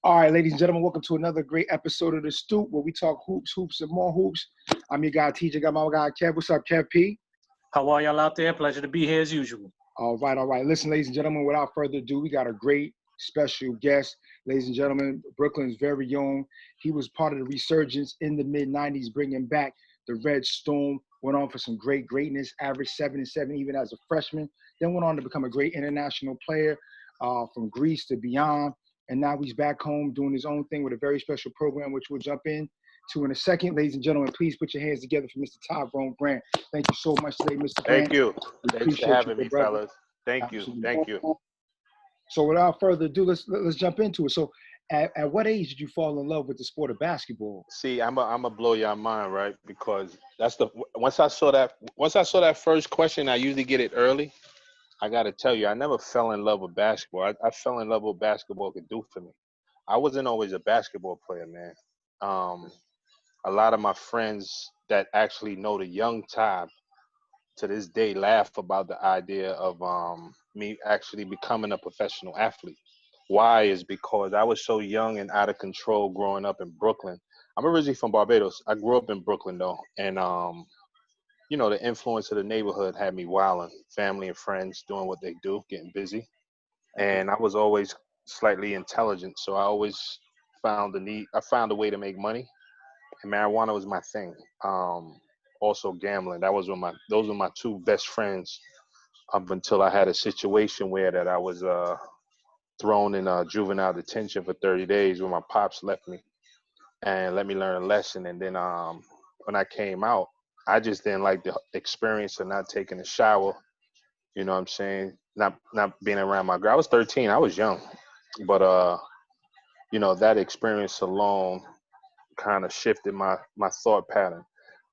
All right, ladies and gentlemen, welcome to another great episode of the Stoop, where we talk hoops, hoops, and more hoops. I'm your guy, TJ. Got my guy, Kev. What's up, Kev P? How are y'all out there? Pleasure to be here as usual. All right. Listen, ladies and gentlemen, without further ado, we got a great special guest. Ladies and gentlemen, Brooklyn's very own. He was part of the resurgence in the mid-'90s, bringing back the Red Storm. Went on for some greatness, averaged 7-7 even as a freshman. Then went on to become a great international player from Greece to beyond. And now he's back home doing his own thing with a very special program, which we'll jump in to in a second. Ladies and gentlemen, please put your hands together for Mr. Tyrone Grant. Thank you so much today, Mr. Grant. Thank you. Thanks for having me, brother. fellas. Thank you. So without further ado, let's jump into it. So at what age did you fall in love with the sport of basketball? See, I'm a blow your mind, right? Because that's once I saw that first question, I usually get it early. I got to tell you, I never fell in love with basketball. I fell in love with what basketball could do for me. I wasn't always a basketball player, man. A lot of my friends that actually know the young Ty to this day laugh about the idea of me actually becoming a professional athlete. Why is because I was so young and out of control growing up in Brooklyn. I'm originally from Barbados. I grew up in Brooklyn, though, and you know, the influence of the neighborhood had me wilding, family and friends doing what they do, getting busy. And I was always slightly intelligent, so I always found a way to make money, and marijuana was my thing. Also gambling. Those were my two best friends up until I had a situation where that I was thrown in juvenile detention for 30 days when my pops left me and let me learn a lesson. And then when I came out, I just didn't like the experience of not taking a shower. You know what I'm saying? Not being around my girl. I was 13. I was young. But, you know, that experience alone kind of shifted my thought pattern.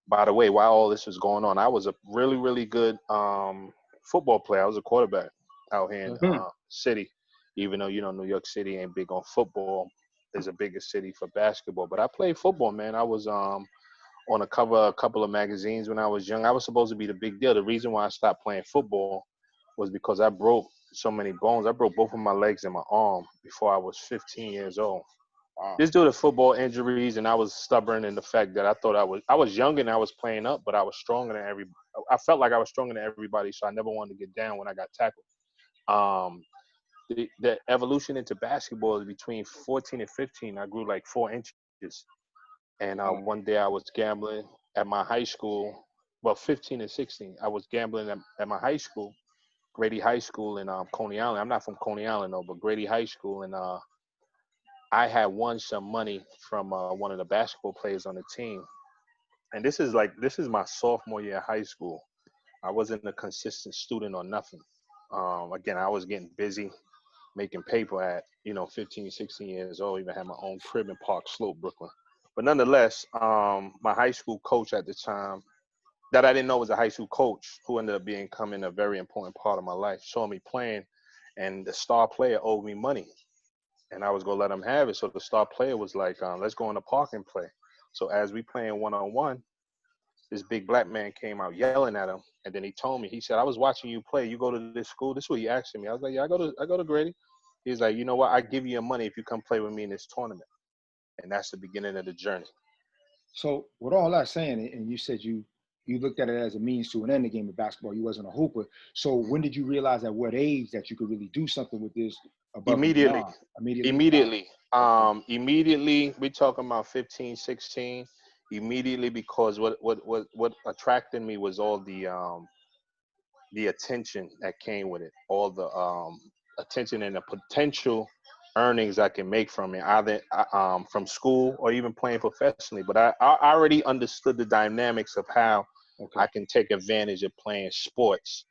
By the way, while all this was going on, I was a really, really good football player. I was a quarterback out here in city. Even though, you know, New York City ain't big on football, is a bigger city for basketball. But I played football, man. I was on a cover of a couple of magazines when I was young. I was supposed to be the big deal. The reason why I stopped playing football was because I broke so many bones. I broke both of my legs and my arm before I was 15 years old. Wow. Just due to football injuries, and I was stubborn in the fact that I thought I was young and I was playing up, but I was stronger than everybody. I felt like I was stronger than everybody, so I never wanted to get down when I got tackled. The evolution into basketball is between 14 and 15. I grew like 4 inches. And one day I was gambling at my high school, well, 15 and 16. I was gambling at my high school, Grady High School in Coney Island. I'm not from Coney Island, though, but Grady High School. And I had won some money from one of the basketball players on the team. And this is my sophomore year of high school. I wasn't a consistent student or nothing. Again, I was getting busy, making paper at, 15, 16 years old. Even had my own crib in Park Slope, Brooklyn. But nonetheless, my high school coach at the time, that I didn't know was a high school coach, who ended up becoming a very important part of my life, saw me playing, and the star player owed me money, and I was gonna let him have it. So the star player was like, "Let's go in the park and play." So as we playing one-on-one, this big black man came out yelling at him, and then he told me, he said, "I was watching you play. You go to this school?" This is what he asked me. I was like, "Yeah, I go to Grady." He's like, "You know what? I give you your money if you come play with me in this tournament." And that's the beginning of the journey. So with all that saying, and you said you looked at it as a means to an end, the game of basketball. You wasn't a hooper. So when did you realize at what age that you could really do something with this? Immediately. Immediately. Immediately. We're talking about 15, 16. Immediately, because what attracted me was all the attention that came with it, all the attention and the potential earnings I can make from it, either from school or even playing professionally. But I already understood the dynamics of how I can take advantage of playing sports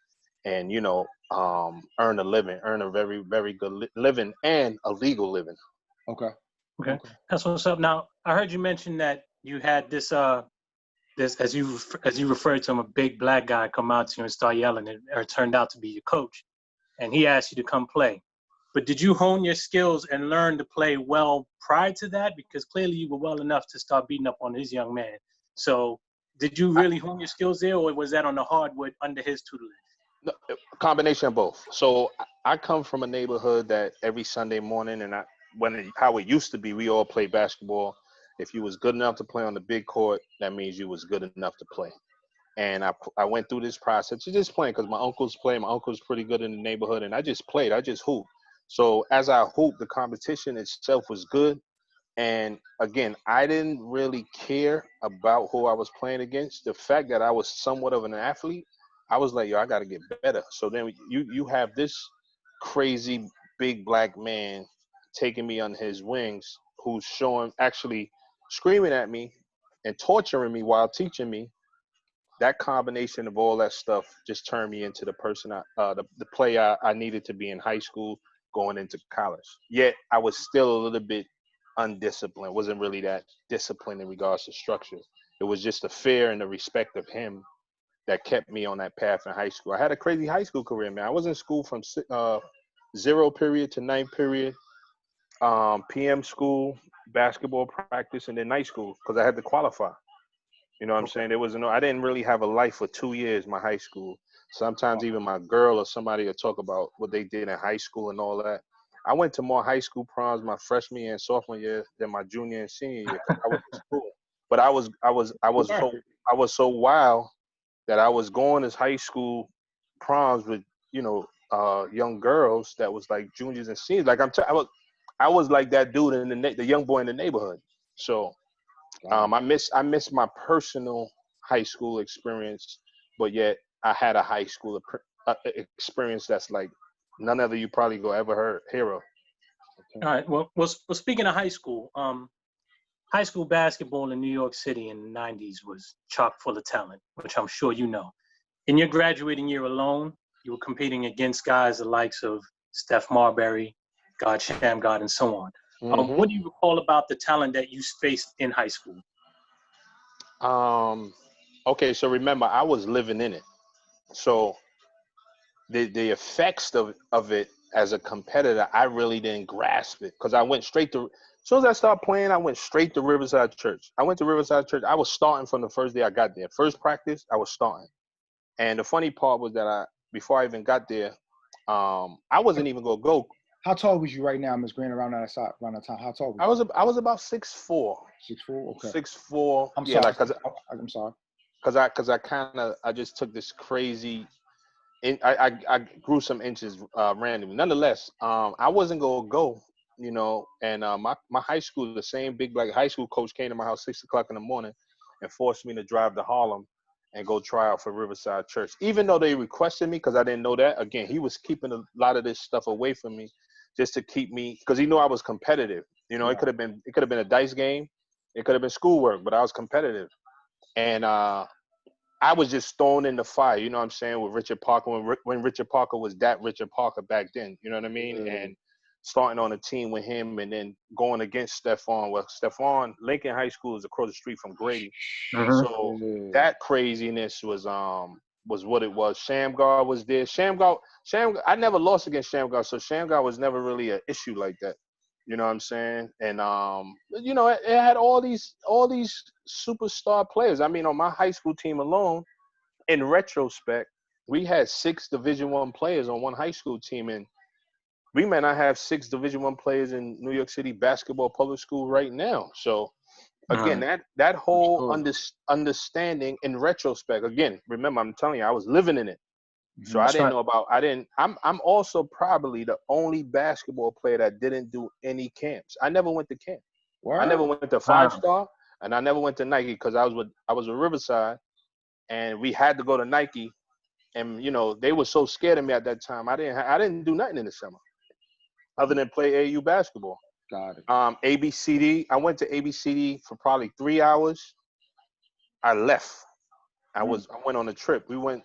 and, earn a living, earn a very, very good living, and a legal living. Okay. That's what's up. Now, I heard you mention that you had this as you referred to him, a big black guy come out to you and start yelling, or it turned out to be your coach, and he asked you to come play. But did you hone your skills and learn to play well prior to that? Because clearly you were well enough to start beating up on this young man. So did you really hone your skills there, or was that on the hardwood under his tutelage? No, a combination of both. So I come from a neighborhood that every Sunday morning, and how it used to be, we all played basketball. If you was good enough to play on the big court, that means you was good enough to play. And I went through this process of just playing because my uncles play. My uncle's pretty good in the neighborhood, and I just played. I just hooped. So as I hooped, the competition itself was good. And again, I didn't really care about who I was playing against. The fact that I was somewhat of an athlete, I was like, yo, I got to get better. So then you have this crazy big black man taking me on his wings, who's actually screaming at me and torturing me while teaching me. That combination of all that stuff just turned me into the person the player I needed to be in high school going into college. Yet I was still a little bit undisciplined. Wasn't really that disciplined in regards to structure. It was just the fear and the respect of him that kept me on that path in high school. I had a crazy high school career, man. I was in school from 0 period to 9 period, PM school, basketball practice, and then night school because I had to qualify. You know what I'm saying? There was I didn't really have a life for 2 years, my high school. Sometimes even my girl or somebody will talk about what they did in high school and all that. I went to more high school proms my freshman year and sophomore year than my junior and senior year because I was in school. But I was so wild that I was going to high school proms with, young girls that was like juniors and seniors. Like I was like that dude in the young boy in the neighborhood. So I miss my personal high school experience, but yet I had a high school experience that's like none of you probably go ever hear of. All right. Well, speaking of high school basketball in New York City in the 90s was chock full of talent, which I'm sure you know. In your graduating year alone, you were competing against guys the likes of Steph Marbury, God Shamgod, and so on. Mm-hmm. What do you recall about the talent that you faced in high school? Okay, so remember, I was living in it. So the effects of it as a competitor, I really didn't grasp it because I went straight to, as soon as I started playing, I went straight to Riverside Church. I went to Riverside Church. I was starting from the first day I got there. First practice, I was starting. And the funny part was that before I even got there, I wasn't even gonna go. How tall was you right now, Ms. Green, around that time? How tall I was you? I was about 6'4". 6'4"? Okay. 6'4". I'm Yeah, sorry. like I'm sorry. because I just took this crazy. I grew some inches randomly. Nonetheless, I wasn't gonna go, and my high school, the same big black high school coach came to my house 6 o'clock in the morning and forced me to drive to Harlem and go try out for Riverside Church. Even though they requested me, because I didn't know that. Again, he was keeping a lot of this stuff away from me just to keep me, because he knew I was competitive. It could have been a dice game, it could have been schoolwork, but I was competitive. And I was just thrown in the fire, you know what I'm saying, with Richard Parker when Richard Parker was that Richard Parker back then, you know what I mean? Mm. And starting on a team with him and then going against Stephon. Well, Stephon, Lincoln High School is across the street from Grady. So that craziness was what it was. Shamgar was there. Shamgar, I never lost against Shamgar, so Shamgar was never really an issue like that. You know what I'm saying? And it had all these superstar players. I mean, on my high school team alone, in retrospect, we had 6 Division I players on one high school team, and we may not have 6 Division I players in New York City basketball public school right now. So again, that whole understanding in retrospect. Again, remember, I'm telling you, I was living in it. So I didn't know about. I'm also probably the only basketball player that didn't do any camps. I never went to camp. Wow. I never went to 5-star, and I never went to Nike because I was with Riverside, and we had to go to Nike, and they were so scared of me at that time. I didn't do nothing in the summer, other than play AAU basketball. Got it. ABCD. I went to ABCD for probably 3 hours. I left. I went on a trip. We went.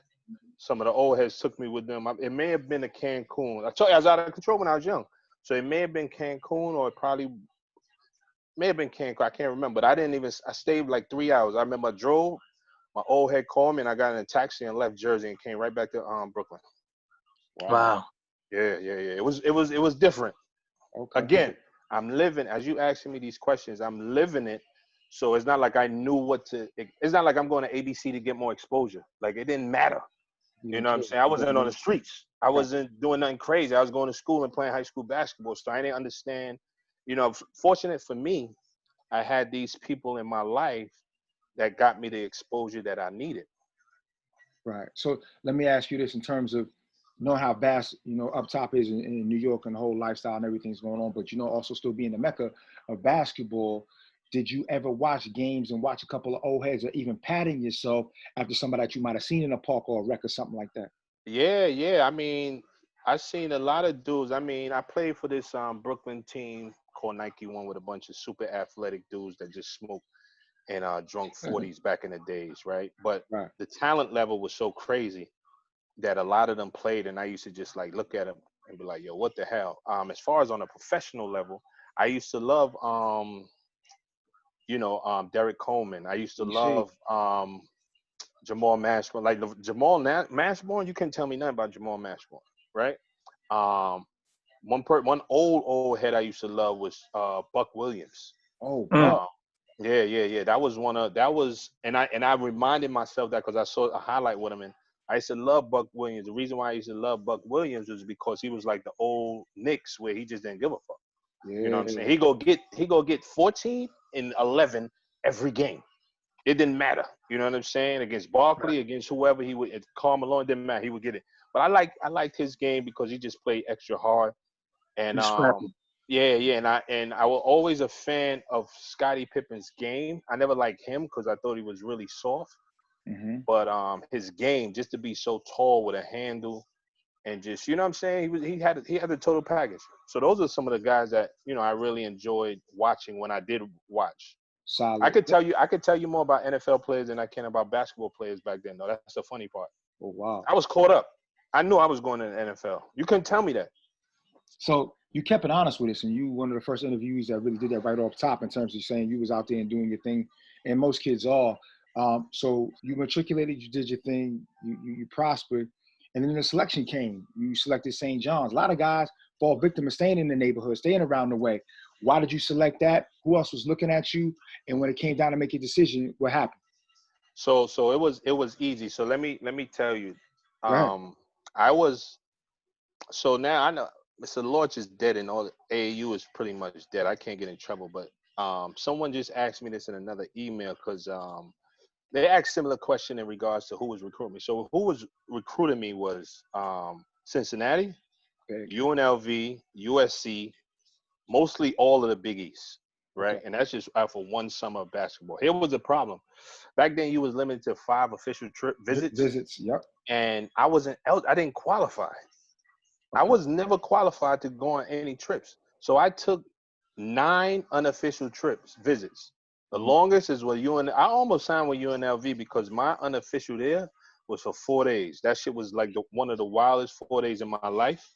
Some of the old heads took me with them. It may have been a Cancun. I told you I was out of control when I was young. So it may have been Cancun, or it probably may have been Cancun. I can't remember. But I stayed like 3 hours. I remember I drove. My old head called me, and I got in a taxi and left Jersey and came right back to Brooklyn. Wow. Yeah. It was different. Okay. Again, I'm living, as you asking me these questions, I'm living it. So it's not like I knew it's not like I'm going to ABC to get more exposure. Like, it didn't matter. You know what I'm saying? I wasn't on the streets. I wasn't doing nothing crazy. I was going to school and playing high school basketball. So I didn't understand Fortunate for me, I had these people in my life that got me the exposure that I needed. Right. So let me ask you this in terms of knowing how vast, up top is in New York and the whole lifestyle and everything's going on, but also still being the mecca of basketball. Did you ever watch games and watch a couple of old heads or even patting yourself after somebody that you might have seen in a park or a rec or something like that? Yeah, yeah. I mean, I seen a lot of dudes. I mean, I played for this Brooklyn team called Nike One with a bunch of super athletic dudes that just smoked and drunk 40s back in the days, right? But Right. the talent level was so crazy that a lot of them played, and I used to just like look at them and be like, "Yo, what the hell?" As far as on a professional level, I used to love, Derek Coleman. I used to You see. love Jamal Mashburn. Like Mashburn, you couldn't tell me nothing about Jamal Mashburn, right? Um, one old head I used to love was Buck Williams. Oh, Mm. Buck. Um, yeah. And I reminded myself that because I saw a highlight with him, and I used to love Buck Williams. The reason why I used to love Buck Williams was because he was like the old Knicks where he just didn't give a fuck. You know what I'm Yeah. saying? He go get 14 and 11 every game. It didn't matter. You know what I'm saying? Against Barkley, against whoever he would, Karl Malone, didn't matter. He would get it. But I liked his game because he just played extra hard. And You scrappy. yeah, and I was always a fan of Scottie Pippen's game. I never liked him because I thought he was really soft. Mm-hmm. But his game, just to be so tall with a handle and just, you know what I'm saying? He had the total package. So those are some of the guys that, I really enjoyed watching when I did watch. I Solid. could tell you more about NFL players than I can about basketball players back then, though. That's the funny part. Oh, wow. I was caught up. I knew I was going to the NFL. You couldn't tell me that. So you kept it honest with us, and you one of the first interviews that really did that right off top in terms of saying you was out there and doing your thing, and most kids are. So you matriculated, you did your thing, you prospered, and then the selection came. You selected St. John's. A lot of guys fall victim of staying in the neighborhood, staying around the way. Why did you select that? Who else was looking at you? And when it came down to make a decision, what happened? So it was easy. So let me tell you, Go ahead. I was so now I know Mr. Lorch is dead and all AAU is pretty much dead. I can't get in trouble, but someone just asked me this in another email because they asked similar question in regards to who was recruiting me. So who was recruiting me was Cincinnati, Okay. UNLV, USC, mostly all of the Big East, Okay. right? And that's just after one summer of basketball. Here was the problem. Back then, you was limited to 5 official trip visits, Visits. Yep. and I didn't qualify. I Okay. was never qualified to go on any trips. So I took 9 unofficial visits. The Mhm. longest is with I almost signed with UNLV because my unofficial there was for 4 days. That shit was like one of the wildest 4 days in my life.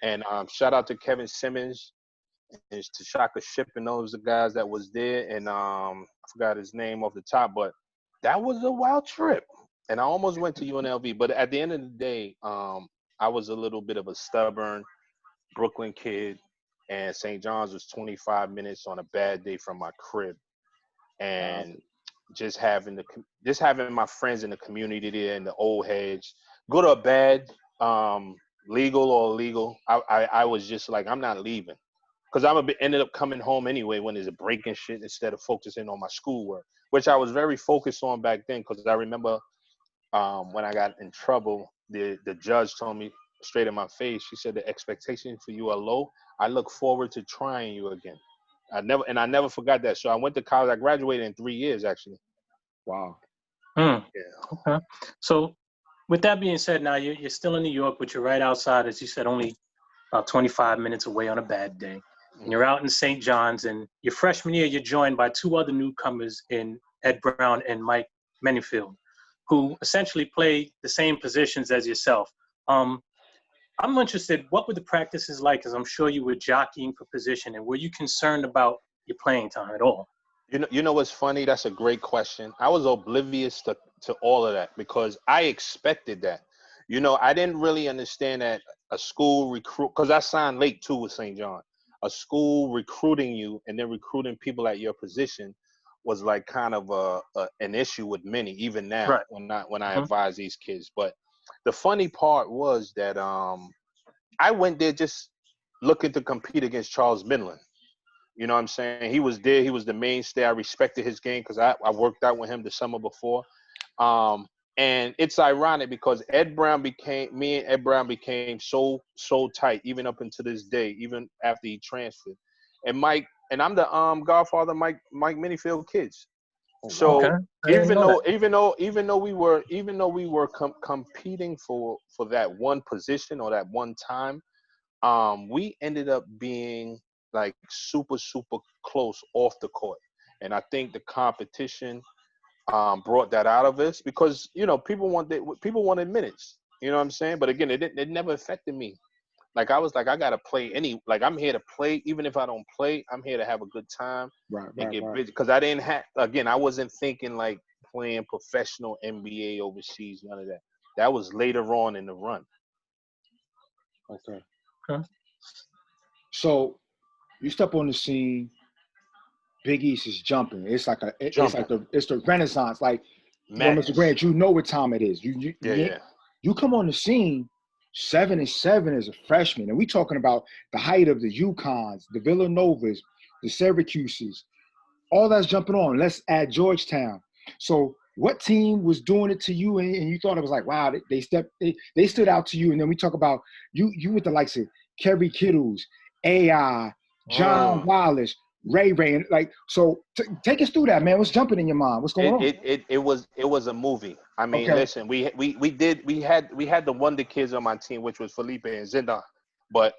And shout out to Kevin Simmons and to Shaka Ship and those the guys that was there. And I forgot his name off the top, but that was a wild trip. And I almost went to UNLV, but at the end of the day, I was a little bit of a stubborn Brooklyn kid, and St. John's was 25 minutes on a bad day from my crib, and just having my friends in the community there and the old heads, good or bad, legal or illegal, I was just like, I'm not leaving. Because ended up coming home anyway when there's a break and shit instead of focusing on my schoolwork, which I was very focused on back then. Because I remember when I got in trouble, the judge told me straight in my face. She said the expectations for you are low. I look forward to trying you again. I never forgot that. So I went to college. I graduated in 3 years actually. Wow. Mm. Yeah. Okay. So with that being said, now you're still in New York, but you're right outside, as you said, only about 25 minutes away on a bad day. And you're out in St. John's, and your freshman year, you're joined by 2 other newcomers in Ed Brown and Mike Manyfield, who essentially played the same positions as yourself. I'm interested, what were the practices like? Because I'm sure you were jockeying for position, and were you concerned about your playing time at all? You know what's funny? That's a great question. I was oblivious to all of that because I expected that. I didn't really understand that a school recruit, because I signed late too with St. John. A school recruiting you and then recruiting people at your position was like kind of an issue with many, even now Right. when I Mm-hmm. advise these kids. But the funny part was that I went there just looking to compete against Charles Midland. You know what I'm saying? He was there. He was the mainstay. I respected his game because I worked out with him the summer before. And it's ironic because me and Ed Brown became so tight, even up until this day, even after he transferred. And Mike, and I'm the godfather of Mike Minifield kids. Oh, wow. So Okay. I didn't know that. even though we were competing for that one position or that one time, we ended up being like super close off the court. And I think the competition brought that out of us because people wanted minutes. You know what I'm saying? But again, it never affected me. Like I was like, I gotta play I'm here to play. Even if I don't play, I'm here to have a good time and get busy. Because I wasn't thinking like playing professional NBA overseas, none of that. That was later on in the run. Okay. Okay. So you step on the scene, Big East is jumping. It's like it's the Renaissance. Like, Mr. Grant, you know what time it is. You come on the scene 7-7 as a freshman, and we talking about the height of the UConns, the Villanovas, the Syracuses, all that's jumping on. Let's add Georgetown. So what team was doing it to you, and you thought it was like, wow, they stood out to you? And then we talk about you with the likes of Kerry Kittles, AI, John Wallace, Ray, and like, so take us through that, man. What's jumping in your mind? What's going on? It was a movie. I mean, listen, we had the wonder kids on my team, which was Felipe and Zindan, but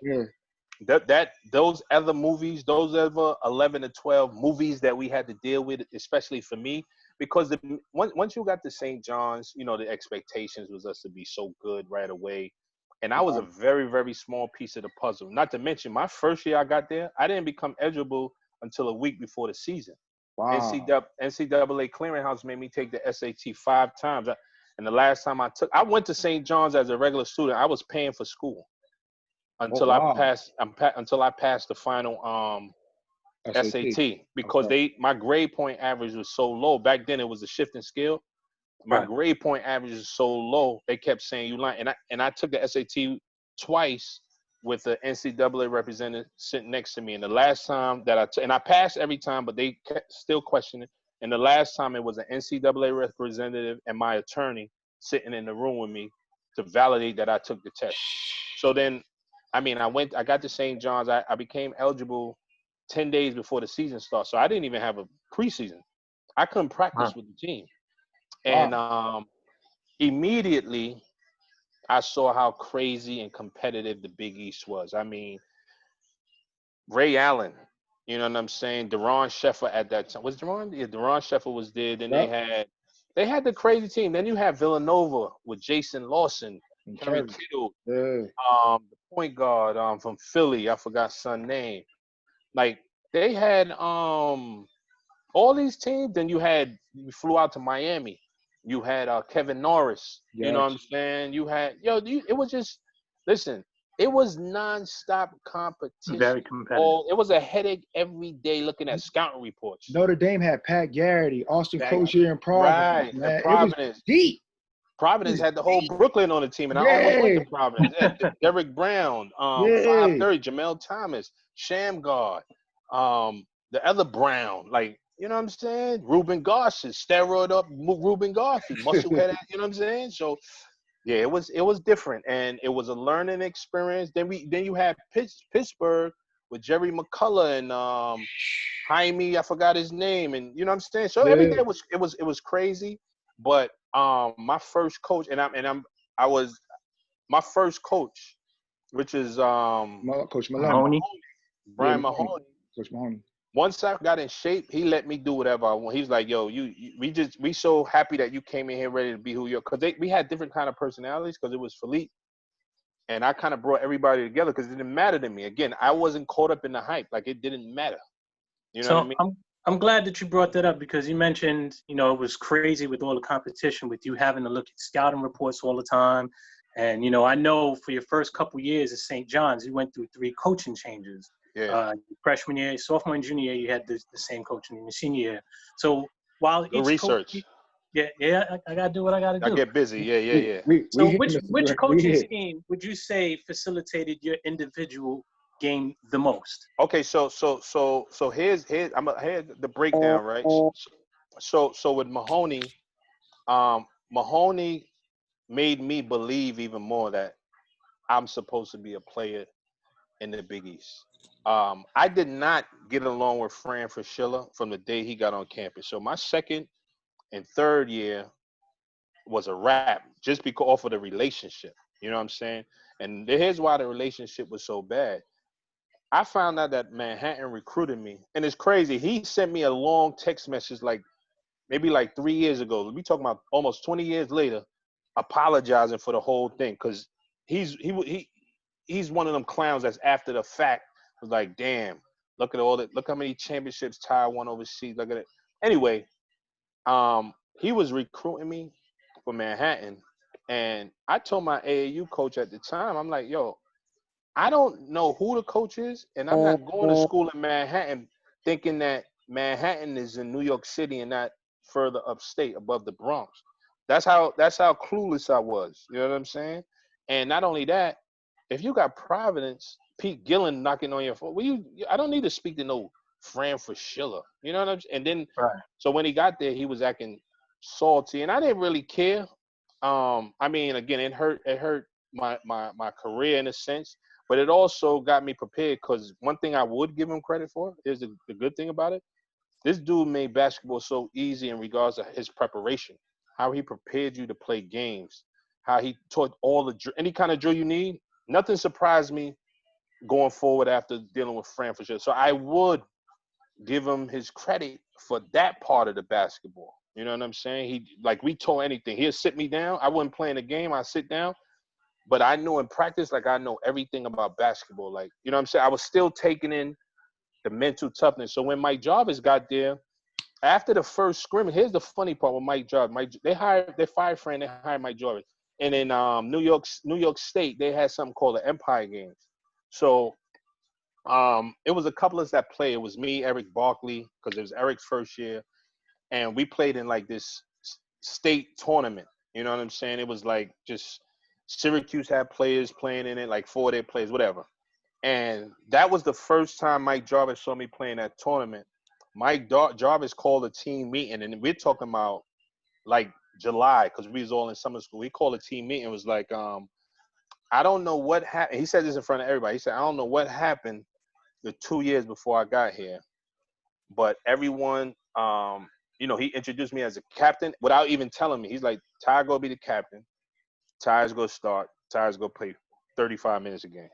those other movies, those other 11 to 12 movies that we had to deal with, especially for me, because once you got to St. John's, the expectations was us to be so good right away. And I was a very, very small piece of the puzzle. Not to mention, my first year I got there, I didn't become eligible until a week before the season. Wow. NCAA Clearinghouse made me take the SAT 5 times. And the last time I went to St. John's as a regular student. I was paying for school until I passed the final SAT because my grade point average was so low. Back then it was a shifting scale. My grade point average is so low, they kept saying you lying. And I took the SAT twice with the NCAA representative sitting next to me. And the last time that I passed every time, but they kept still questioning. And the last time it was an NCAA representative and my attorney sitting in the room with me to validate that I took the test. So then, I got to St. John's. I became eligible 10 days before the season starts. So I didn't even have a preseason. I couldn't practice with the team. And immediately, I saw how crazy and competitive the Big East was. I mean, Ray Allen, you know what I'm saying? Deron Sheffer at that time. Was Deron? Yeah, Deron Sheffer was there. Then they had the crazy team. Then you had Villanova with Jason Lawson, Kerry Kittle, the point guard from Philly. I forgot son name. Like they had all these teams. Then you flew out to Miami. You had Kevin Norris. Yes. You know what I'm saying? You had it was just it was nonstop competition. Very competitive. It was a headache every day looking at scouting reports. Notre Dame had Pat Garrity, Austin Crozier, and Providence. Right, man. Providence. It was deep. Providence had the whole Brooklyn on the team, and I almost went to Providence. Derrick Brown, 530, Jamel Thomas, Shamgar, the other Brown, like. You know what I'm saying? Ruben Garcia, steroid up Ruben Garcia, muscle head. You know what I'm saying? So, yeah, it was different, and it was a learning experience. Then you had Pittsburgh with Jerry McCullough and Jaime, I forgot his name, and you know what I'm saying. So every day it was crazy. But my first coach, my first coach, which is Coach Mahoney. Brian Mahoney. Coach Mahoney. Once I got in shape, he let me do whatever I want. He's like, yo, we so happy that you came in here ready to be who you are. Because we had different kind of personalities because it was Philippe. And I kind of brought everybody together because it didn't matter to me. Again, I wasn't caught up in the hype. Like, it didn't matter. You know what I mean? I'm glad that you brought that up because you mentioned, it was crazy with all the competition with you having to look at scouting reports all the time. And, I know for your first couple years at St. John's, you went through 3 coaching changes. Yeah. Freshman year, sophomore and junior year, you had the same coach in your senior year. So while each research. Coach, I gotta do what I gotta do. I get busy. Yeah. So which coaching scheme would you say facilitated your individual game the most? Okay, so here's here's the breakdown, right? So with Mahoney, Mahoney made me believe even more that I'm supposed to be a player in the Big East. I did not get along with Fran Fraschilla from the day he got on campus. So my second and third year was a wrap just because off of the relationship. You know what I'm saying? And here's why the relationship was so bad. I found out that Manhattan recruited me, and it's crazy. He sent me a long text message, like maybe like 3 years ago. We talking about almost 20 years later, apologizing for the whole thing because he's one of them clowns that's after the fact was like, damn, look at all that, look how many championships Ty won overseas. Look at it. Anyway, he was recruiting me for Manhattan, and I told my AAU coach at the time, I'm like, yo, I don't know who the coach is, and I'm not going to school in Manhattan thinking that Manhattan is in New York City and not further upstate above the Bronx. That's how clueless I was. You know what I'm saying? And not only that, if you got Providence, Pete Gillen knocking on your phone, I don't need to speak to no Fran Fraschilla. You know what I'm saying? And then, Right. so when he got there, he was acting salty, and I didn't really care. I mean, again, it hurt my career in a sense, but it also got me prepared because one thing I would give him credit for is the good thing about it. This dude made basketball so easy in regards to his preparation, how he prepared you to play games, how he taught all any kind of drill you need. Nothing surprised me going forward after dealing with Fran for sure. So I would give him his credit for that part of the basketball. You know what I'm saying? He like we taught anything. He'll sit me down. I wasn't playing the game. I sit down. But I knew in practice, like I know everything about basketball. Like, you know what I'm saying? I was still taking in the mental toughness. So when Mike Jarvis got there, after the first scrimmage, here's the funny part with Mike Jarvis. They fired Fran, they hired Mike Jarvis. And in New York State, they had something called the Empire Games. So it was a couple of us that played. It was me, Eric Barkley, because it was Eric's first year. And we played in like this state tournament. You know what I'm saying? It was like just Syracuse had players playing in it, like 4 of their players, whatever. And that was the first time Mike Jarvis saw me playing that tournament. Jarvis called a team meeting, and we're talking about like July because we was all in summer school. He called a team meeting and was like, I don't know what happened. He said this in front of everybody. He said, I don't know what happened the 2 years before I got here, but everyone, he introduced me as a captain without even telling me. He's like, Ty go be the captain. Ty's go start. Ty's go play 35 minutes a game.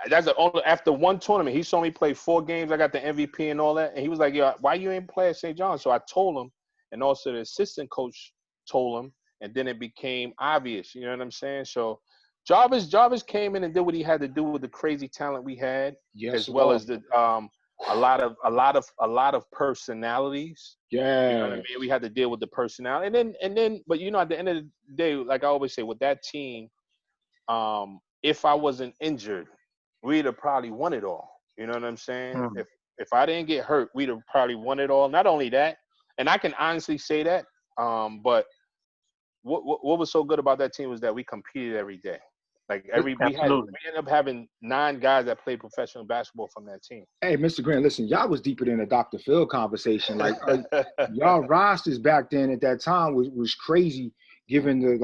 That's the only after one tournament. He saw me play 4 games. I got the MVP and all that, and he was like, "Yo, why you ain't play at St. John's?" So I told him, and also the assistant coach told him, and then it became obvious. You know what I'm saying? So Jarvis came in and did what he had to do with the crazy talent we had, as well as the a lot of personalities. Yeah. You know what I mean? We had to deal with the personality, and then, but at the end of the day, like I always say, with that team, if I wasn't injured, we'd have probably won it all. You know what I'm saying? If I didn't get hurt, we'd have probably won it all. Not only that, and I can honestly say that, but what was so good about that team was that we competed every day. Like we ended up having 9 guys that played professional basketball from that team. Hey, Mr. Grant, listen, y'all was deeper than a Dr. Phil conversation. Like y'all rosters back then at that time was crazy, given the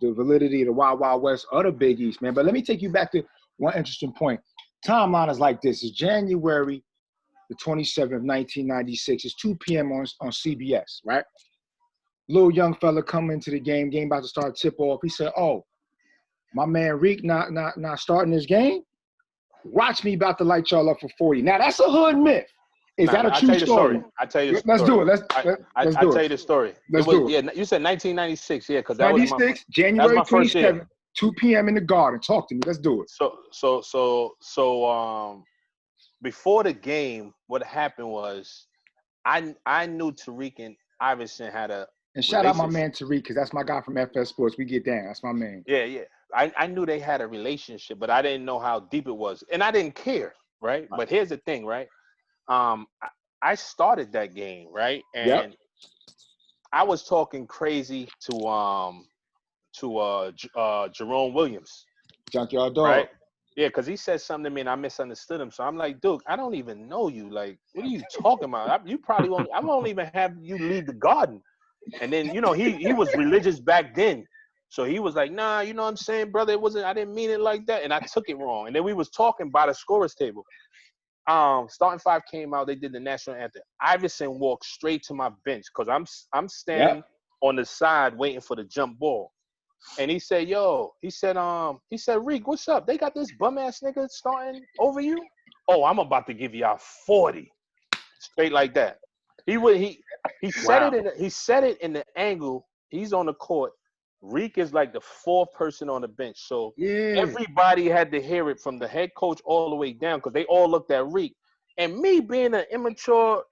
validity of the Wild Wild West of the Big East, man. But let me take you back to one interesting point. Timeline is like this: it's January the 27th, 1996. It's 2 p.m. on CBS, right? Little young fella come into the game about to start tip off. He said, "Oh, my man Reek not starting this game. Watch me about to light y'all up for 40." Now that's a hood myth. Is that a true story? I'll tell you the story. Let's do it. Let's I'll tell you the story. Let's do it. Yeah, you said 1996. Yeah, because that 96, was January my first 27th, year. 2 p.m. in the Garden. Talk to me. Let's do it. So before the game, what happened was I knew Tariq and Iverson had a and shout out my man Tariq, because that's my guy from FS Sports. We get down. That's my man. Yeah. I knew they had a relationship, but I didn't know how deep it was, and I didn't care, right? But here's the thing, right? I started that game, right? And I was talking crazy to Jerome Williams, Junkyard Dog, right? Yeah, because he said something to me and I misunderstood him. So I'm like, dude, I don't even know you. Like, what are you talking about? You probably won't. I won't even have you leave the garden. And then, you know, he was religious back then. So he was like, nah, you know what I'm saying, brother? It wasn't, I didn't mean it like that. And I took it wrong. And then we was talking by the scorer's table. Starting five came out, they did the national anthem. Iverson walked straight to my bench because I'm standing on the side waiting for the jump ball. And he said, he said, Reek, what's up? They got this bum ass nigga starting over you? Oh, I'm about to give y'all 40. Straight like that. He said it in the angle. He's on the court. Reek is like the fourth person on the bench. So everybody had to hear it from the head coach all the way down because they all looked at Reek. And me being an immature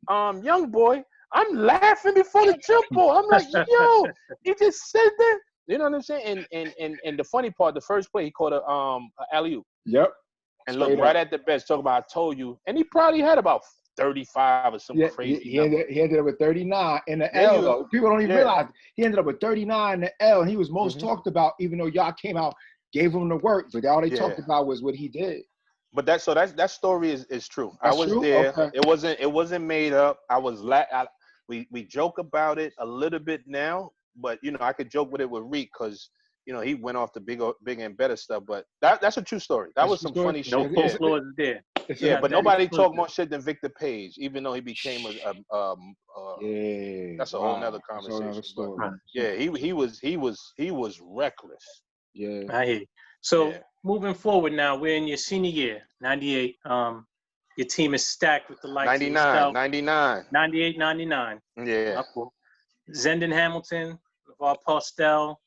young boy, I'm laughing before the jump ball. I'm like, yo, he just said that. You know what I'm saying? And the funny part, the first play, he caught a alley-oop. Yep. And look right at the bench, talking about I told you. And he probably had about 35 or some crazy he ended up with 39 in the L, though. People don't even realize he ended up with 39 in the L, and he was most talked about, even though y'all came out, gave him the work, but all they talked about was what he did. But that story is true. That's I was true? there. Okay. It wasn't made up. We joke about it a little bit now, but you know, I could joke with it with Reek because you know he went off the big and better stuff. But that's a true story. That was some funny shit. No folklore is there. Yeah, but nobody talked more shit than Victor Page, even though he became that's a whole nother conversation. But yeah, he was reckless. Yeah. I hear you. So moving forward now, we're in your senior year, 98. Your team is stacked with the likes of yourself. 99. 98, 99. Yeah. Cool. Zendon Hamilton, LeVar Pastel,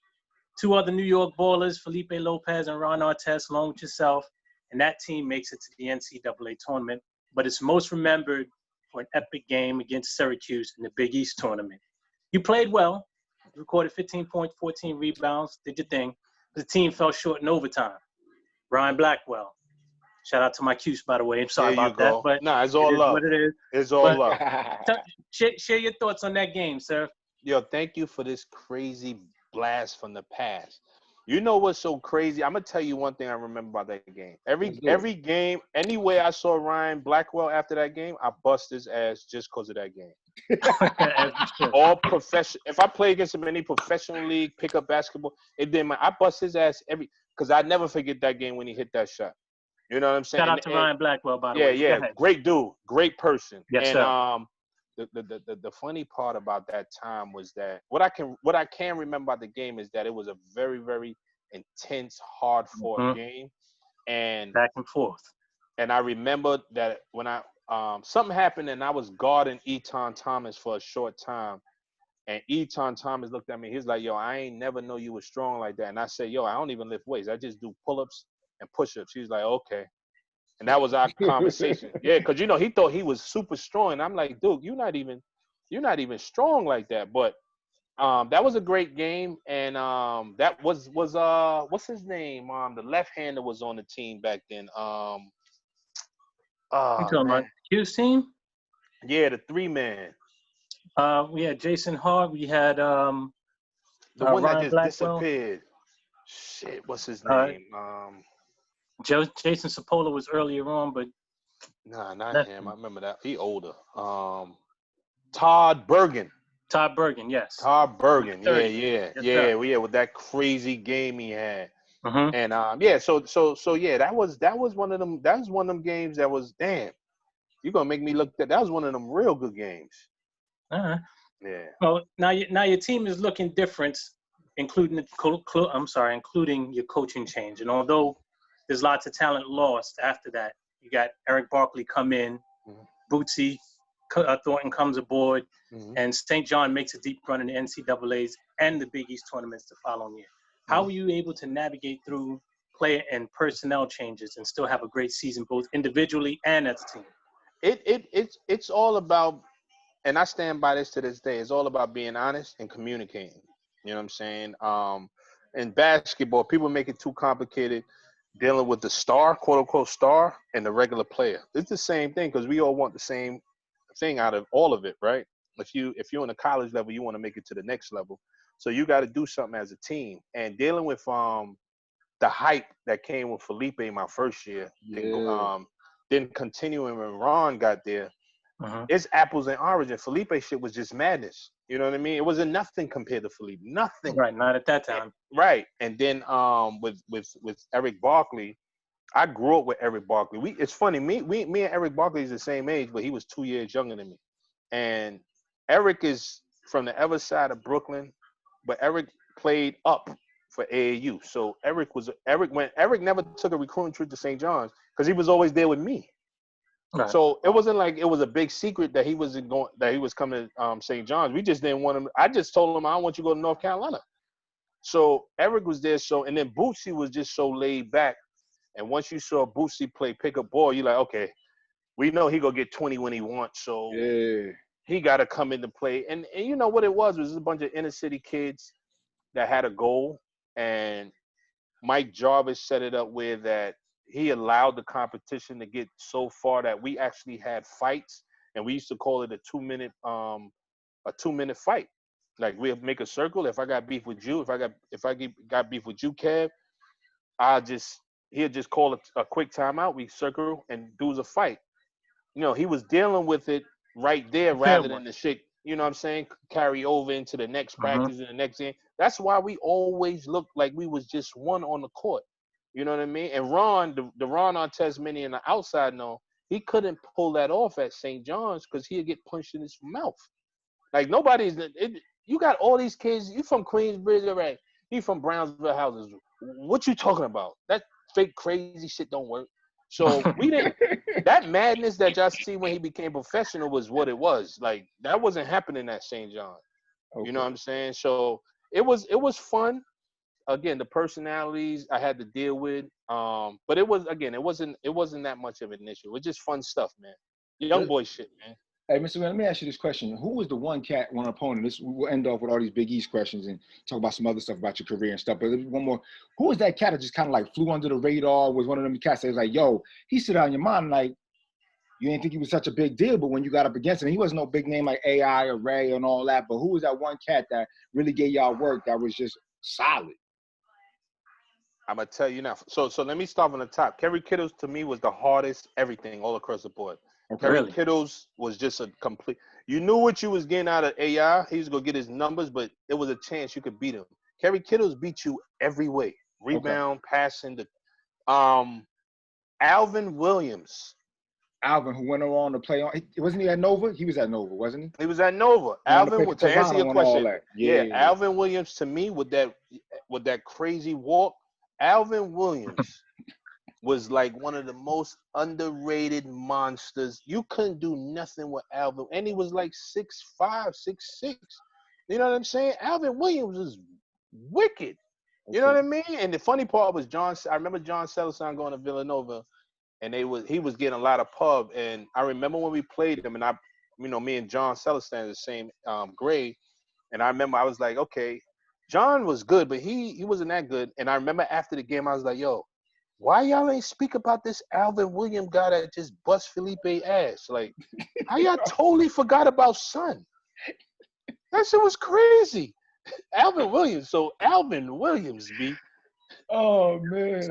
two other New York ballers, Felipe Lopez and Ron Artest, along with yourself. And that team makes it to the NCAA tournament. But it's most remembered for an epic game against Syracuse in the Big East tournament. You played well, recorded 15 points, 14 rebounds, did your thing. The team fell short in overtime. Ryan Blackwell. Shout out to my Cuse, by the way. I'm sorry about that. But it's all love. What it is. It's all love. Share your thoughts on that game, sir. Yo, thank you for this crazy blast from the past. You know what's so crazy? I'm gonna tell you one thing I remember about that game. Every game, anywhere I saw Ryan Blackwell after that game, I bust his ass just because of that game. All professional. If I play against him in any professional league, pick up basketball, it didn't matter. I bust his ass because I never forget that game when he hit that shot. You know what I'm saying? Shout out to Ryan Blackwell, by the way. Yeah, great dude, great person. Yes, and sir. The funny part about that time was that what I can remember about the game is that it was a very, very intense, hard fought game, and back and forth. And I remember that when something happened and I was guarding Eton Thomas for a short time, and Eton Thomas looked at me. He's like, "Yo, I ain't never know you were strong like that." And I said, "Yo, I don't even lift weights. I just do pull-ups and push-ups." He's like, "Okay." And that was our conversation. Yeah, because you know he thought he was super strong, and I'm like, "Dude, you're not even strong like that." But that was a great game, and that was what's his name? The left-hander was on the team back then. You talking about Q's team? Yeah, the 3-man. We had Jason Hart. We had the one Ryan that just Blackwell. disappeared. Shit, what's his name? Jason Sapola was earlier on, but not him. I remember that. He older. Todd Bergen. Todd Bergen, yes. Todd Bergen. Yeah. With that crazy game he had. And so yeah, that was one of them. That was one of them games that was damn. You're gonna make me look that. That was one of them real good games. Yeah. Well, now your team is looking different, including your coaching change. And although there's lots of talent lost after that, you got Eric Barkley come in, Bootsy Thornton comes aboard, and St. John makes a deep run in the NCAAs and the Big East tournaments the following year. How were you able to navigate through player and personnel changes and still have a great season, both individually and as a team? It's all about, and I stand by this to this day, it's all about being honest and communicating. You know what I'm saying? In basketball, people make it too complicated dealing with the star, quote unquote star, and the regular player. It's the same thing because we all want the same thing out of all of it, right? If you're on a college level, you want to make it to the next level. So you got to do something as a team. And dealing with the the hype that came with Felipe my first year, then continuing when Ron got there, it's apples and oranges. Felipe shit was just madness. You know what I mean? It wasn't nothing compared to Felipe. Nothing. Right, not at that time. Right. And then with Eric Barkley, I grew up with Eric Barkley. It's funny, me and Eric Barkley is the same age, but he was 2 years younger than me. And Eric is from the other side of Brooklyn, but Eric played up for AAU. So when Eric never took a recruiting trip to St. John's because he was always there with me. Right. So it wasn't like it was a big secret that he was coming to St. John's. We just didn't want him. I just told him I don't want you to go to North Carolina. So Eric was there. And then Bootsy was just so laid back. And once you saw Bootsy play pickup ball, you're like, okay, we know he gonna get 20 when he wants. So he got to come into play. And you know what it was a bunch of inner city kids that had a goal. And Mike Jarvis set it up where that he allowed the competition to get so far that we actually had fights, and we used to call it a 2-minute fight. Like we'll make a circle. If I got beef with you, if I got beef with you, Kev, he'll just call a quick timeout. We circle and do a fight. You know, he was dealing with it right there rather than the shit. You know what I'm saying? Carry over into the next practice and the next game. That's why we always looked like we was just one on the court. You know what I mean? And Ron, the Ron Artest mini in the outside he couldn't pull that off at St. John's because he'd get punched in his mouth. Like you got all these kids. You from Queensbridge, right? He from Brownsville houses. What you talking about? That fake crazy shit don't work. So we didn't. That madness that y'all see when he became professional was what it was. Like that wasn't happening at St. John. Okay. You know what I'm saying? So it was fun. Again, the personalities I had to deal with, but it wasn't that much of an issue. It was just fun stuff, man. Young boy shit, man. Hey, Mr. Man, let me ask you this question. Who was the one opponent? We'll end off with all these Big East questions and talk about some other stuff about your career and stuff. But there's one more. Who was that cat that just kind of like flew under the radar? Was one of them cats that was like, yo, he stood out in your mind like, you didn't think he was such a big deal, but when you got up against him, he wasn't no big name like AI or Ray and all that. But who was that one cat that really gave y'all work that was just solid? I'm gonna tell you now. So let me start from the top. Kerry Kittles to me was the hardest everything all across the board. Okay. Kerry Kittles was just a complete. You knew what you was getting out of AI. He was gonna get his numbers, but it was a chance you could beat him. Kerry Kittles beat you every way. Rebound, passing. Alvin Williams. Alvin, who went on to play on, wasn't he at Nova? He was at Nova, wasn't he? He was at Nova. Alvin, to answer your question, Alvin Williams to me with that crazy walk, Alvin Williams was like one of the most underrated monsters. You couldn't do nothing with Alvin, and he was like 6'5", 6'6". You know what I'm saying? Alvin Williams was wicked. You know what I mean? And the funny part was I remember John Celestine going to Villanova. And he was getting a lot of pub. And I remember when we played him, and me and John Celestine the same grade. And I remember I was like, okay, John was good, but he wasn't that good. And I remember after the game, I was like, yo, why y'all ain't speak about this Alvin Williams guy that just bust Felipe ass? Like, how y'all totally forgot about Son? That shit was crazy. Alvin Williams. So Alvin Williams, B. Oh man.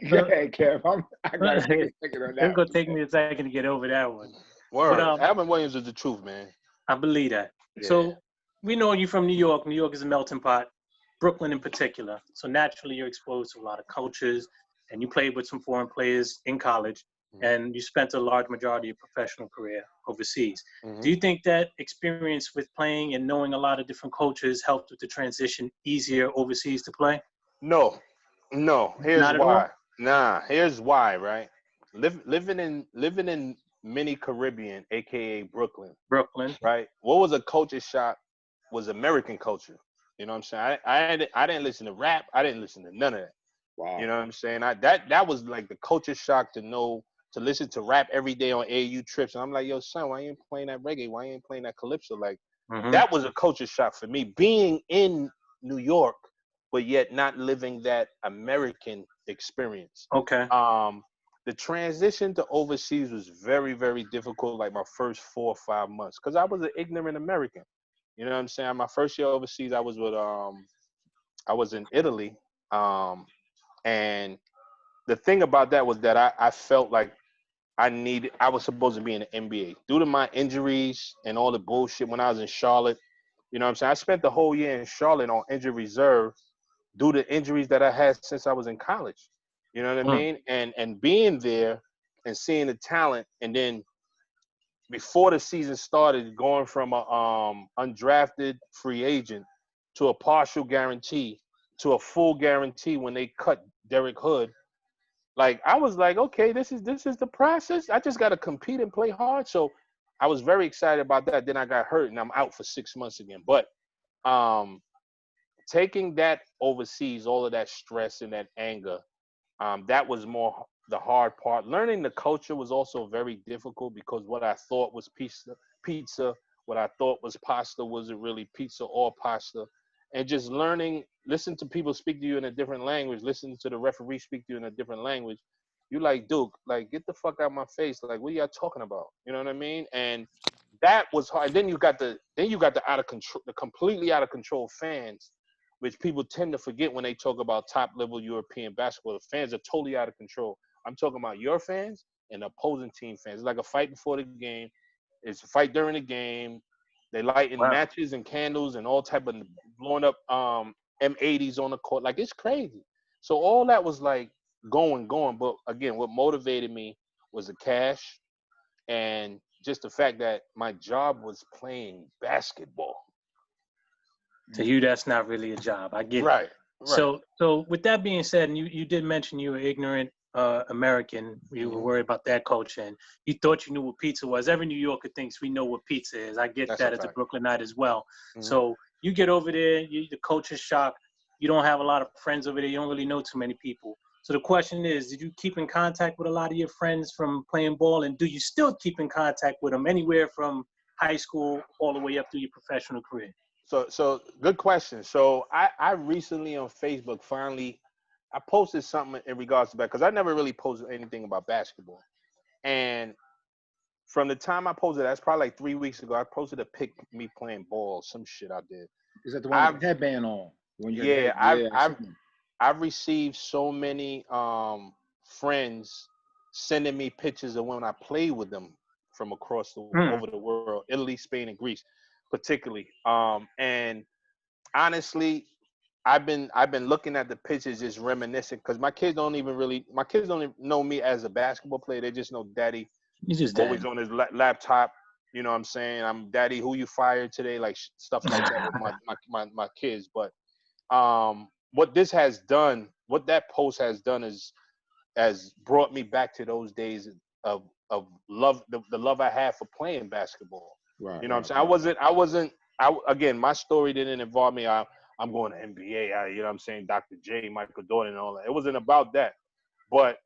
Go ahead, Kev. I gotta take a second on that. It's gonna take me a second to get over that one. Word. But, Alvin Williams is the truth, man. I believe that. Yeah. So we know you from New York. New York is a melting pot. Brooklyn in particular. So naturally you're exposed to a lot of cultures, and you played with some foreign players in college, and you spent a large majority of your professional career overseas. Do you think that experience with playing and knowing a lot of different cultures helped with the transition easier overseas to play? No. Here's why. Here's why, right? Living in mini Caribbean, aka Brooklyn, right? What was a culture shock was American culture. You know what I'm saying? I didn't listen to rap. I didn't listen to none of that. Wow. You know what I'm saying? That was like the culture shock to listen to rap every day on AU trips. And I'm like, yo, son, why you ain't playing that reggae? Why you ain't playing that calypso? Like, that was a culture shock for me. Being in New York, but yet not living that American experience. Okay. The transition to overseas was very, very difficult, like my first 4 or 5 months, because I was an ignorant American. You know what I'm saying? My first year overseas, I was in Italy. And the thing about that was that I felt like I was supposed to be in the NBA. Due to my injuries and all the bullshit when I was in Charlotte, you know what I'm saying? I spent the whole year in Charlotte on injured reserve due to injuries that I had since I was in college. You know what I mean? And being there and seeing the talent, and then before the season started, going from a undrafted free agent to a partial guarantee to a full guarantee when they cut Derek Hood. Like I was like, okay, this is the process. I just got to compete and play hard. So I was very excited about that. Then I got hurt and I'm out for 6 months again. But um, taking that overseas, all of that stress and that anger, that was more the hard part. Learning the culture was also very difficult because what I thought was pizza, what I thought was pasta wasn't really pizza or pasta. And just learning, listen to people speak to you in a different language, listen to the referee speak to you in a different language. You like, Duke, like get the fuck out of my face. Like, what are y'all talking about? You know what I mean? And that was hard. Then you got the out of control, the completely out of control fans, which people tend to forget when they talk about top level European basketball. The fans are totally out of control. I'm talking about your fans and the opposing team fans. It's like a fight before the game. It's a fight during the game. They lighting Wow. matches and candles and all type of blowing up M80s on the court. Like it's crazy. So all that was like going. But again, what motivated me was the cash and just the fact that my job was playing basketball. To you, that's not really a job. I get it. Right. So with that being said, and you did mention you were ignorant American. You were worried about that culture, and you thought you knew what pizza was. Every New Yorker thinks we know what pizza is. I get That's that a as a fact. Brooklynite as well. Mhm. So you get over there, the culture shock. You don't have a lot of friends over there. You don't really know too many people. So the question is, did you keep in contact with a lot of your friends from playing ball, and do you still keep in contact with them anywhere from high school all the way up through your professional career? So good question. So I recently on Facebook finally I posted something in regards to that because I never really posted anything about basketball. And from the time I posted, that's probably like 3 weeks ago. I posted a pic of me playing ball, some shit I did. Is that the one with the headband on? When you had the Yeah, head, yeah, I seen it. I've received so many friends sending me pictures of when I played with them from across the over the world, Italy, Spain, and Greece, particularly. And honestly, I've been looking at the pictures, just reminiscing, because my kids don't even know me as a basketball player. They just know daddy You just always dad. on his laptop. You know what I'm saying? I'm daddy. Who you fired today? Like stuff like that with my kids. But what this has done, what that post has done is has brought me back to those days of love, the love I had for playing basketball. Right, You know what I'm right, saying? Again, my story didn't involve me. I'm going to NBA. You know what I'm saying? Dr. J, Michael Jordan, and all that. It wasn't about that. But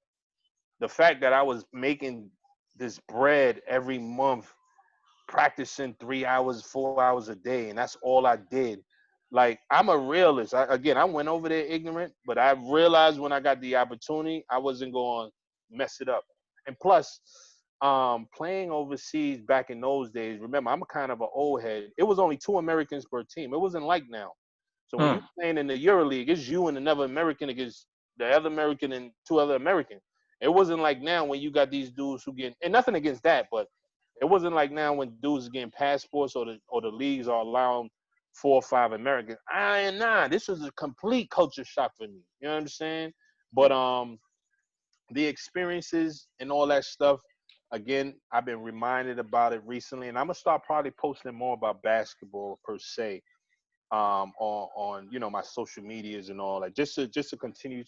the fact that I was making this bread every month, practicing 3 hours, 4 hours a day, and that's all I did. Like I'm a realist. I went over there ignorant, but I realized when I got the opportunity, I wasn't going to mess it up. And plus, playing overseas back in those days, remember I'm a kind of an old head. It was only 2 Americans per team. It wasn't like now. So when you're playing in the EuroLeague, it's you and another American against the other American and two other Americans. It wasn't like now when you got these dudes who get, and nothing against that, but it wasn't like now when dudes are getting passports or the leagues are allowing 4 or 5 Americans. This was a complete culture shock for me. You know what I'm saying? But the experiences and all that stuff, again, I've been reminded about it recently, and I'm gonna start probably posting more about basketball per se, on my social medias and all that, just to continue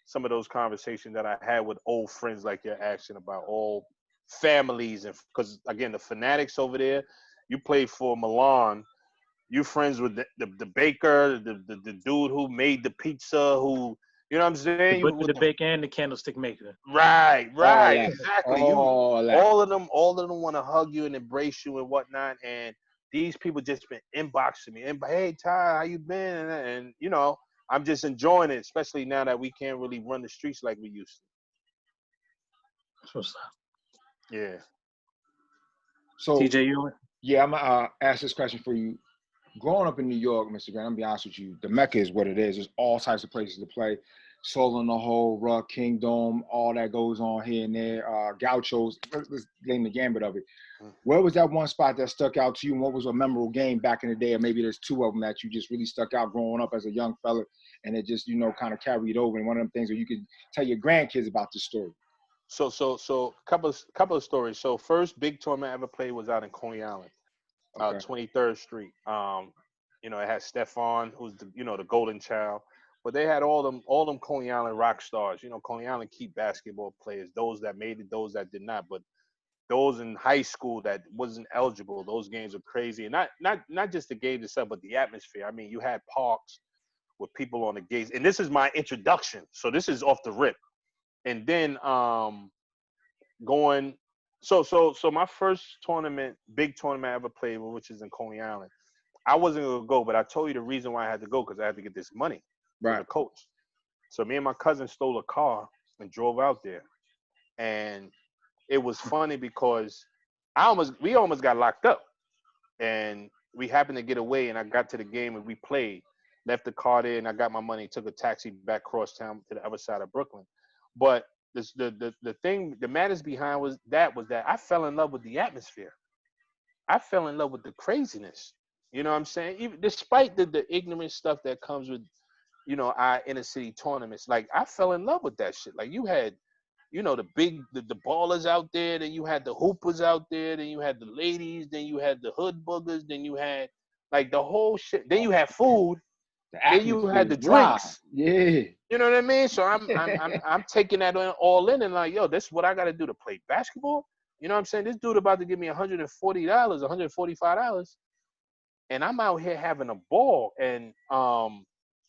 some of those conversations that I had with old friends like you're asking about, all families, and because again the fanatics over there, you play for Milan, you friends with the baker, the dude who made the pizza, who you know what I'm The saying, you butcher, with the baker, and the candlestick maker. right, all that, exactly. all that. All of them want to hug you and embrace you and whatnot. And these people just been inboxing me and hey Ty, how you been? And I'm just enjoying it, especially now that we can't really run the streets like we used That's what's up. to. Yeah. So TJ, you? yeah, I'm gonna ask this question for you. Growing up in New York, Mr. Grant, I'm gonna be honest with you, the Mecca is what it is. There's all types of places to play. Soul in the Hole, Ruck, Kingdom, all that goes on here and there. Gauchos, let's name the gambit of it. Where was that one spot that stuck out to you, and what was a memorable game back in the day? Or maybe there's two of them that you just really stuck out growing up as a young fella, and it just, kind of carried over. And one of them things where you could tell your grandkids about this story. So couple of stories. So first big tournament I ever played was out in Coney Island, Okay. 23rd Street. It had Stefan, who's the golden child, but they had all them Coney Island rock stars. Coney Island keep basketball players, those that made it, those that did not, but those in high school that wasn't eligible. Those games were crazy, and not just the games itself, but the atmosphere. I mean, you had parks with people on the gates, and this is my introduction. So this is off the rip, and then going. So my first big tournament I ever played, which is in Coney Island. I wasn't gonna go, but I told you the reason why I had to go because I had to get this money from the coach. So me and my cousin stole a car and drove out there, and it was funny because we almost got locked up, and we happened to get away. And I got to the game and we played, left the car there, and I got my money, took a taxi back across town to the other side of Brooklyn. But the thing, the madness behind was that I fell in love with the atmosphere. I fell in love with the craziness. You know what I'm saying? Even despite the ignorant stuff that comes with, our inner city tournaments, like I fell in love with that shit. Like you had, the ballers out there, then you had the hoopers out there, then you had the ladies, then you had the hood boogers, then you had like the whole shit. Then you had food, then you had the drinks. Yeah. You know what I mean? So I'm taking that all in and like, yo, this is what I got to do to play basketball. You know what I'm saying? This dude about to give me $140, $145, and I'm out here having a ball. And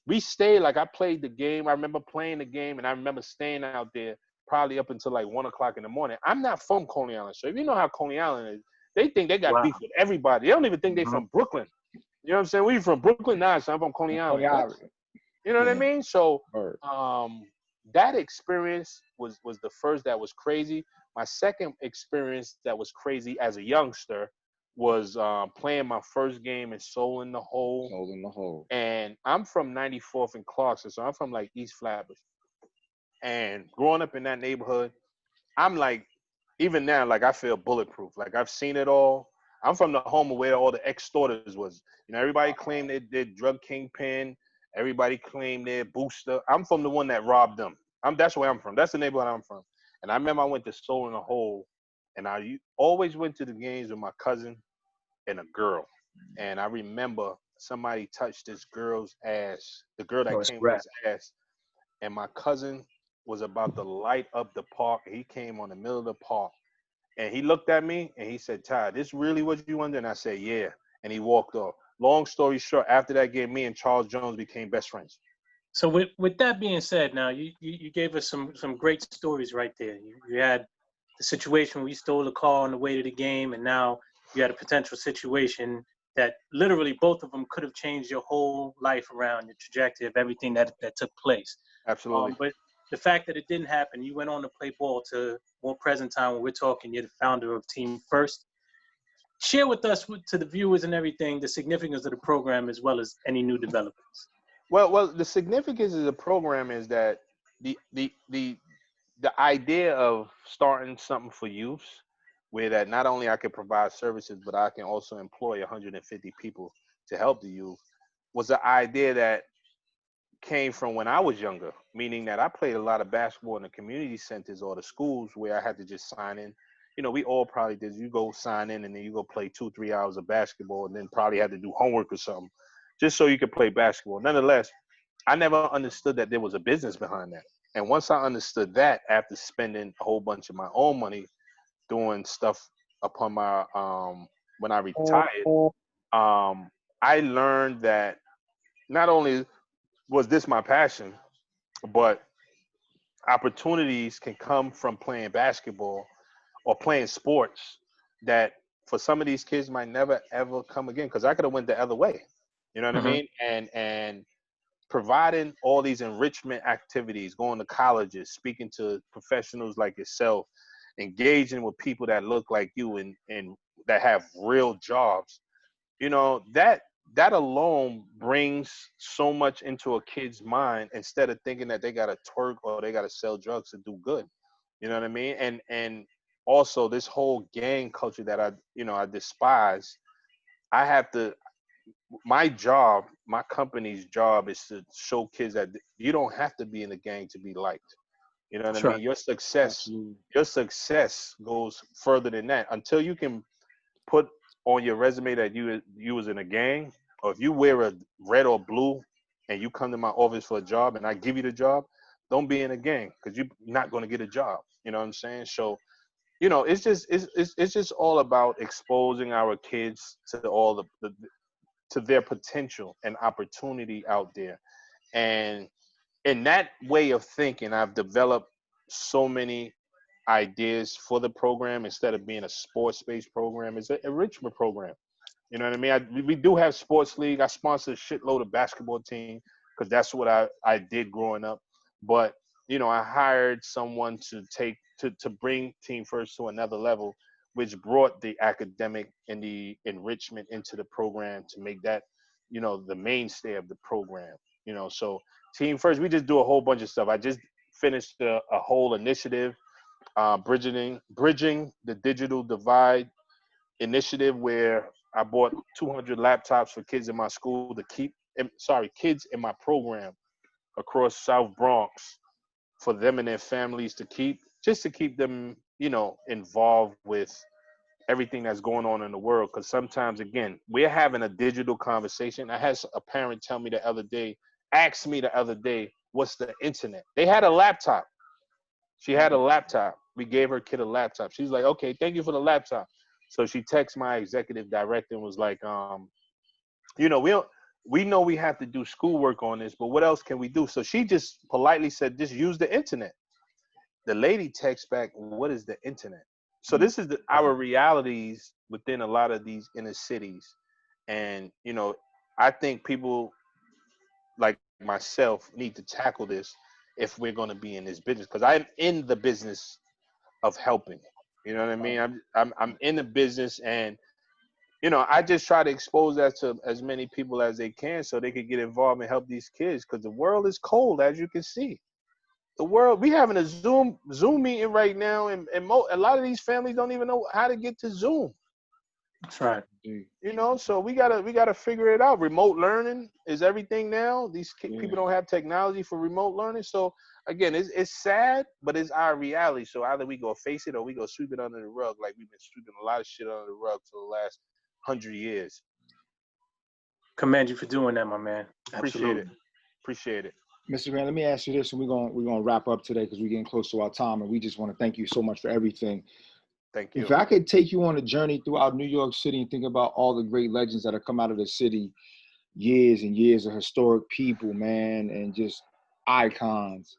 we stayed, like I played the game. I remember playing the game, and I remember staying out there probably up until like 1 o'clock in the morning. I'm not from Coney Island, so if you know how Coney Island is, they think they got beef with everybody. They don't even think they from Brooklyn. You know what I'm saying? We from Brooklyn? Nah, so I'm from Coney Island. You know what I mean? So that experience was the first that was crazy. My second experience that was crazy as a youngster was playing my first game in Soul in the Hole. Soul in the Hole. And I'm from 94th and Clarkson, so I'm from like East Flatbush. And growing up in that neighborhood, I'm like, even now, like I feel bulletproof. Like I've seen it all. I'm from the home of where all the extorters was. Everybody claimed their drug kingpin. Everybody claimed their booster. I'm from the one that robbed them. That's where I'm from. That's the neighborhood I'm from. And I remember I went to Soul in the Hole, and I always went to the games with my cousin and a girl. And I remember somebody touched this girl's ass, the girl that came with his ass, and my cousin was about to light up the park. He came on the middle of the park, and he looked at me, and he said, Ty, this really what you want? And I said, yeah. And he walked off. Long story short, after that game, me and Charles Jones became best friends. So with that being said, now you gave us some great stories right there. You had the situation where you stole a car on the way to the game, and now you had a potential situation that literally both of them could have changed your whole life around, your trajectory of everything that took place. Absolutely. But the fact that it didn't happen, you went on to play ball to more present time when we're talking, you're the founder of Team First. Share with us, to the viewers and everything, the significance of the program as well as any new developments. Well, the significance of the program is that the idea of starting something for youth, where that not only I can provide services, but I can also employ 150 people to help the youth, was the idea that came from when I was younger, meaning that I played a lot of basketball in the community centers or the schools where I had to just sign in. We all probably did. You go sign in and then you go play 2-3 hours of basketball and then probably had to do homework or something just so you could play basketball. Nonetheless, I never understood that there was a business behind that. And once I understood that, after spending a whole bunch of my own money doing stuff upon my when I retired, I learned that not only was this my passion, but opportunities can come from playing basketball or playing sports that for some of these kids might never ever come again, because I could have went the other way. You know what I mean? And providing all these enrichment activities, going to colleges, speaking to professionals like yourself, engaging with people that look like you and that have real jobs, that that alone brings so much into a kid's mind instead of thinking that they gotta twerk or they gotta sell drugs to do good. You know what I mean? And also this whole gang culture that I despise. I have to my job, my company's job is to show kids that you don't have to be in a gang to be liked. You know what I That's mean? right. Absolutely. Your success goes further than that. Until you can put on your resume that you was in a gang, or if you wear a red or blue and you come to my office for a job and I give you the job, don't be in a gang because you're not going to get a job. You know what I'm saying? So it's just all about exposing our kids to all to their potential and opportunity out there. And in that way of thinking, I've developed so many ideas for the program. Instead of being a sports-based program, it's an enrichment program. You know what I mean? We do have sports league. I sponsor a shitload of basketball team because that's what I did growing up. But I hired someone to bring Team First to another level, which brought the academic and the enrichment into the program to make that the mainstay of the program. So Team First, we just do a whole bunch of stuff. I just finished a whole initiative, bridging the digital divide initiative, where I bought 200 laptops for kids in my school to kids in my program across South Bronx, for them and their families to just to keep them, involved with everything that's going on in the world. Because sometimes, again, we're having a digital conversation. I had a parent ask me the other day, what's the internet? They had a laptop. She had a laptop. We gave her kid a laptop. She's like, okay, thank you for the laptop. So she texted my executive director and was like, we know we have to do schoolwork on this, but what else can we do? So she just politely said, just use the internet. The lady texts back, what is the internet? So this is our realities within a lot of these inner cities. And, I think people like myself need to tackle this if we're going to be in this business, because I'm in the business of helping. You know what I mean? I'm in the business, and I just try to expose that to as many people as they can so they can get involved and help these kids, because the world is cold, as you can see. The world, we having a Zoom meeting right now, and a lot of these families don't even know how to get to Zoom. That's right. So we gotta figure it out. Remote learning is everything now. These people don't have technology for remote learning. So again, it's sad, but it's our reality. So either we go face it or we go sweep it under the rug, like we've been sweeping a lot of shit under the rug for the last 100 years. Commend you for doing that, my man. Appreciate it. Mr. Grant, let me ask you this, and we're gonna wrap up today because we're getting close to our time, and we just want to thank you so much for everything. Thank you. If I could take you on a journey throughout New York City and think about all the great legends that have come out of the city, years and years of historic people, man, and just icons.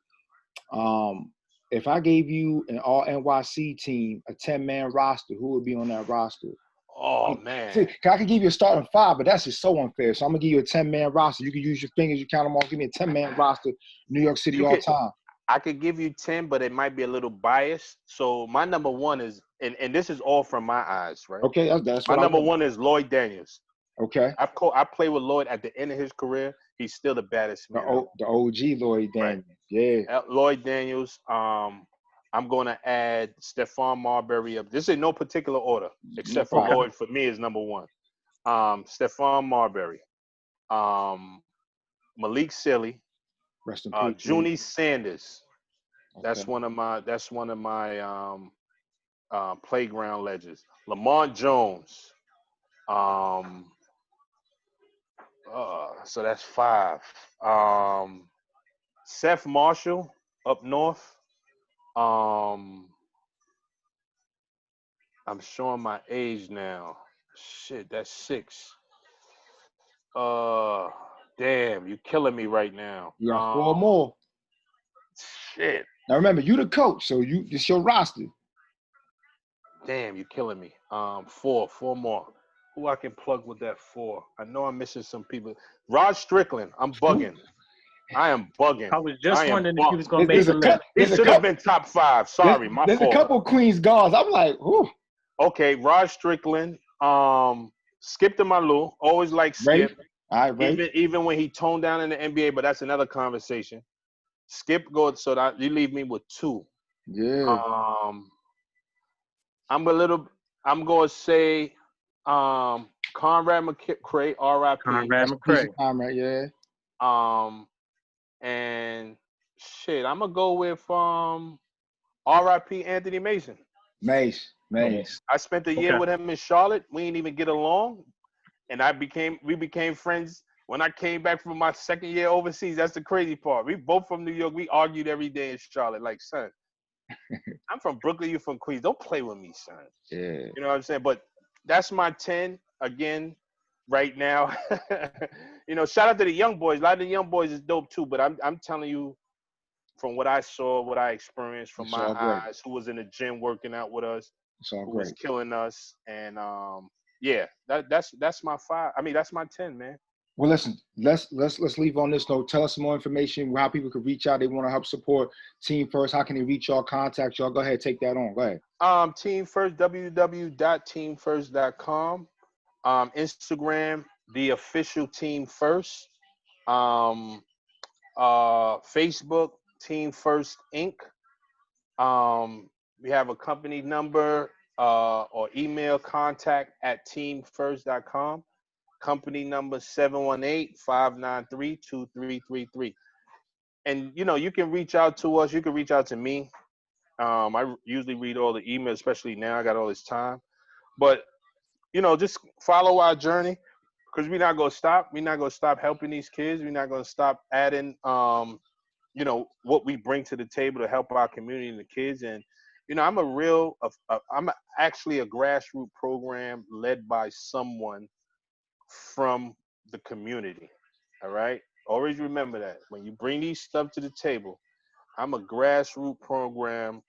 If I gave you an all NYC team, a 10-man roster, who would be on that roster? Oh man. See, I could give you a starting five, but that's just so unfair. So I'm gonna give you a 10-man roster. You can use your fingers, you count them all. Give me a 10-man roster, New York City all time. I could give you 10, but it might be a little biased. So my number one is, and this is all from my eyes, right? Okay, that's my what number one is Lloyd Daniels. Okay. I played with Lloyd at the end of his career. He's still the baddest man. The OG Lloyd Daniels. Right. Yeah. Lloyd Daniels. I'm going to add Stephon Marbury up. This is in no particular order, except for Lloyd. For me, is number one. Stephon Marbury. Malik Silly. Rest in peace. Junie Sanders. Okay. That's one of my playground legends. Lamont Jones. So that's 5. Seth Marshall up north. I'm showing my age now. Shit, that's 6. Damn, you're killing me right now. You got 4 more. Shit. Now remember, you the coach, so it's your roster. Damn, you're killing me. 4 more. Who I can plug with that 4? I know I'm missing some people. Rod Strickland. I'm bugging. I am bugging. I was just wondering if he was going to make the list. He should have been top 5. Sorry, there's a couple Queens guards. I'm like, ooh. Okay, Rod Strickland. Skip to Malou. Always like Ready? Skip. All right, ready? Even when he toned down in the NBA, but that's another conversation. Skip goes, so that you leave me with two. Yeah. I'm gonna say Conrad McCray, R.I.P. Conrad That's a piece McCray. of time, right? Yeah. And shit, I'm gonna go with R.I.P. Anthony Mason. Mace. I spent a year Okay. with him in Charlotte. We didn't even get along, and we became friends when I came back from my second year overseas. That's the crazy part. We both from New York. We argued every day in Charlotte. Like, son, I'm from Brooklyn. You from Queens. Don't play with me, son. Yeah. You know what I'm saying? But that's my 10 again right now. Shout out to the young boys. A lot of the young boys is dope too. But I'm telling you, from what I saw, what I experienced from It's my all great. eyes, who was in the gym working out with us, It's all who was great. killing us, and yeah, that's my 5. I mean, that's my 10, man. Well, listen, let's leave on this note. Tell us some more information, how people could reach out. They want to help support Team First. How can they reach y'all, contact y'all? Go ahead, take that on. Go ahead. Team First, www.teamfirst.com. Instagram, the official Team First. Facebook, Team First Inc. We have a company number or email contact at teamfirst.com. Company number 718-593-2333. And you can reach out to us. You can reach out to me. I usually read all the emails, especially now I got all this time. But just follow our journey, because we're not gonna stop. We're not gonna stop helping these kids. We're not gonna stop adding what we bring to the table to help our community and the kids. And I'm actually a grassroots program led by someone from the community. All right, always remember that when you bring these stuff to the table, I'm a grassroots program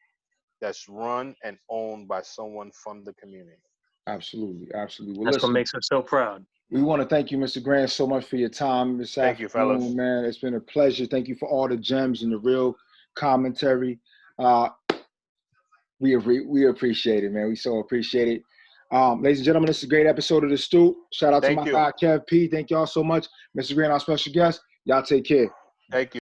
that's run and owned by someone from the community. Absolutely. Well, That's what listen, makes us so proud. we want to thank you, Mr. Grant, so much for your time this Thank you, fellas. afternoon, man. It's been a pleasure. Thank you for all the gems and the real commentary. We appreciate it, man. We so appreciate it. Ladies and gentlemen, this is a great episode of The Stoop. Shout out to my guy, Kev P. Thank y'all so much. Mr. Grant, our special guest. Y'all take care. Thank you.